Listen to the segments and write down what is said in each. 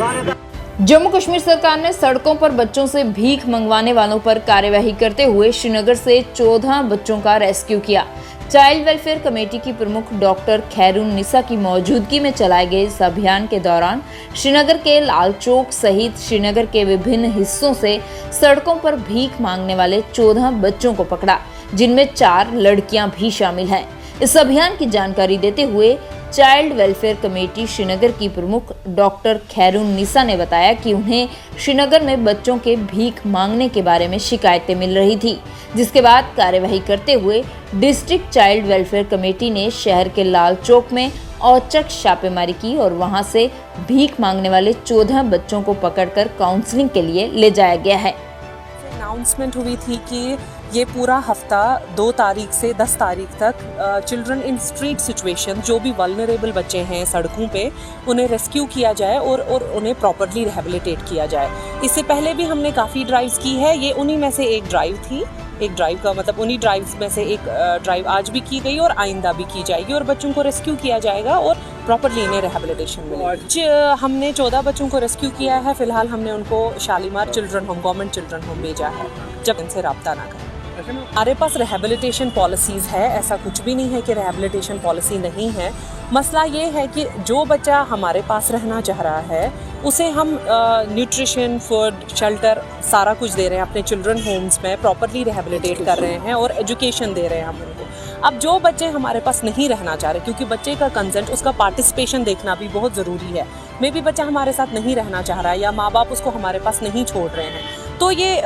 जम्मू कश्मीर सरकार ने सड़कों पर बच्चों से भीख मंगवाने वालों पर कार्यवाही करते हुए श्रीनगर से 14 बच्चों का रेस्क्यू किया। चाइल्ड वेलफेयर कमेटी की प्रमुख डॉक्टर खैरुन निसा की मौजूदगी में चलाए गए इस अभियान के दौरान श्रीनगर के लाल चौक सहित श्रीनगर के विभिन्न हिस्सों से सड़कों पर भीख मांगने वाले 14 बच्चों को पकड़ा, जिनमें 4 लड़कियां भी शामिल हैं। इस अभियान की जानकारी देते हुए चाइल्ड वेलफेयर कमेटी श्रीनगर की प्रमुख डॉक्टर खैरुन निसा ने बताया कि उन्हें श्रीनगर में बच्चों के भीख मांगने के बारे में शिकायतें मिल रही थी, जिसके बाद कार्यवाही करते हुए डिस्ट्रिक्ट चाइल्ड वेलफेयर कमेटी ने शहर के लाल चौक में औचक छापेमारी की और वहां से भीख मांगने वाले 14 बच्चों को पकड़कर काउंसलिंग के लिए ले जाया गया है। अनाउंसमेंट हुई थी कि ये पूरा हफ्ता 2 तारीख से 10 तारीख तक चिल्ड्रन इन स्ट्रीट सिचुएशन, जो भी वल्नरेबल बच्चे हैं सड़कों पे, उन्हें रेस्क्यू किया जाए और उन्हें प्रॉपर्ली रिहेबिलिटेट किया जाए। इससे पहले भी हमने काफ़ी ड्राइव्स की है, ये उन्हीं में से एक ड्राइव थी। एक ड्राइव का मतलब उन्हीं ड्राइव्स में से एक ड्राइव आज भी की गई और आइंदा भी की जाएगी और बच्चों को रेस्क्यू किया जाएगा और प्रॉपर्ली इन्हें रिहेबिलिटेशन मिलेगी। हमने 14 बच्चों को रेस्क्यू किया है। फिलहाल हमने उनको Shalimar children home, government children home भेजा है, जब इनसे रब्ता ना करें। हमारे पास रिहेबिलिटेशन पॉलिसीज़ है, ऐसा कुछ भी नहीं है कि रिहेबिलिटेशन पॉलिसी नहीं है। मसला ये है कि जो बच्चा हमारे पास रहना चाह रहा है उसे हम न्यूट्रिशन, फूड, शेल्टर सारा कुछ दे रहे हैं, अपने चिल्ड्रन होम्स में प्रॉपर्ली रिहेबिलिटेट कर रहे हैं और एजुकेशन दे रहे हैं हम उनको। अब जो बच्चे हमारे पास नहीं रहना चाह रहे, क्योंकि बच्चे का कंसेंट, उसका पार्टिसिपेशन देखना भी बहुत ज़रूरी है। मे बी बच्चा हमारे साथ नहीं रहना चाह रहा है या माँ बाप उसको हमारे पास नहीं छोड़ रहे हैं, तो ये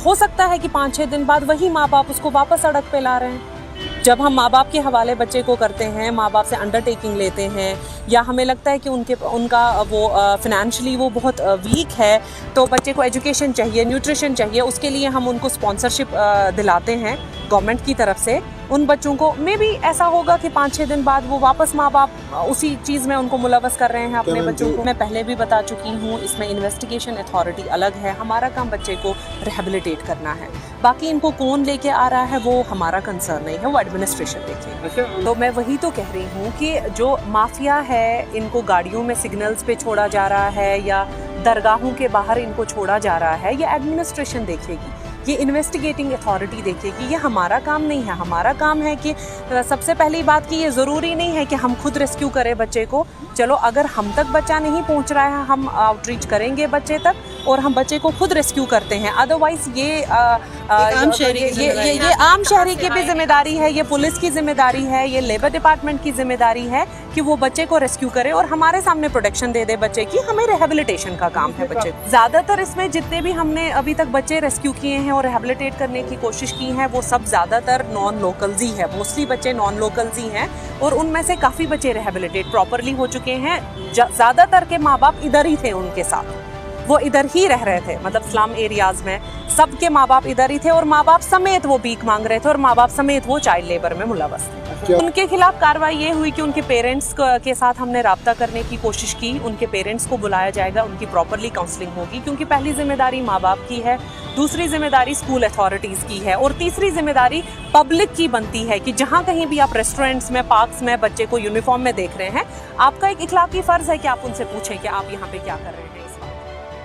हो सकता है कि 5-6 दिन बाद वही माँ बाप उसको वापस सड़क पे ला रहे हैं। जब हम माँ बाप के हवाले बच्चे को करते हैं, माँ बाप से अंडरटेकिंग लेते हैं या हमें लगता है कि उनका वो फिनेंशियली वो बहुत वीक है, तो बच्चे को एजुकेशन चाहिए, न्यूट्रिशन चाहिए, उसके लिए हम उनको स्पॉन्सरशिप दिलाते हैं गवर्नमेंट की तरफ से। उन बच्चों को मे भी ऐसा होगा कि 5-6 दिन बाद वो वापस माँ बाप उसी चीज़ में उनको मुलव्वस कर रहे हैं अपने बच्चों को। मैं पहले भी बता चुकी हूँ, इसमें इन्वेस्टिगेशन अथॉरिटी अलग है, हमारा काम बच्चे को रिहेबिलिटेट करना है। बाकी इनको कौन लेके आ रहा है वो हमारा कंसर्न नहीं है, वो एडमिनिस्ट्रेशन देखेगी। तो मैं वही तो कह रही हूँ कि जो माफिया है, इनको गाड़ियों में सिग्नल्स पे छोड़ा जा रहा है या दरगाहों के बाहर इनको छोड़ा जा रहा है, ये एडमिनिस्ट्रेशन देखेगी, ये इन्वेस्टिगेटिंग अथॉरिटी देखेगी। ये हमारा काम नहीं है। हमारा काम है कि सबसे पहली बात कि ये ज़रूरी नहीं है कि हम खुद रेस्क्यू करें बच्चे को। चलो, अगर हम तक बच्चा नहीं पहुंच रहा है, हम आउटरीच करेंगे बच्चे तक और हम बच्चे को खुद रेस्क्यू करते हैं। अदरवाइज़ ये आम शहरी की भी जिम्मेदारी है, ये पुलिस की जिम्मेदारी है, ये लेबर डिपार्टमेंट की जिम्मेदारी है कि वो बच्चे को रेस्क्यू करे और हमारे सामने प्रोटेक्शन दे दे बच्चे की। हमें रिहेबिलिटेशन का काम है बच्चे को। ज़्यादातर इसमें जितने भी हमने अभी तक बच्चे रेस्क्यू किए हैं और रिहेबिलिटेट करने की कोशिश की है, वो सब ज़्यादातर नॉन लोकल्स ही है। मोस्टली बच्चे नॉन लोकल्स ही हैं और उनमें से काफ़ी बच्चे रिहेबिलिटेट प्रॉपरली हो चुके हैं। ज़्यादातर के माँ बाप इधर ही थे, उनके साथ वो इधर ही रह रहे थे, मतलब स्लम एरियाज में सबके माँ बाप इधर ही थे और माँ बाप समेत वो भीख मांग रहे थे और माँ बाप समेत वो चाइल्ड लेबर में मुलव्वस थे। उनके खिलाफ कार्रवाई ये हुई कि उनके पेरेंट्स के साथ हमने राब्ता करने की कोशिश की। उनके पेरेंट्स को बुलाया जाएगा, उनकी प्रॉपरली काउंसलिंग होगी, क्योंकि पहली जिम्मेदारी माँ बाप की है, दूसरी जिम्मेदारी स्कूल अथॉरिटीज़ की है और तीसरी जिम्मेदारी पब्लिक की बनती है कि जहाँ कहीं भी आप रेस्टोरेंट्स में, पार्क्स में बच्चे को यूनिफॉर्म में देख रहे हैं, आपका एक इखलाकी फ़र्ज़ है कि आप उनसे पूछें कि आप यहाँ पे क्या कर रहे हैं।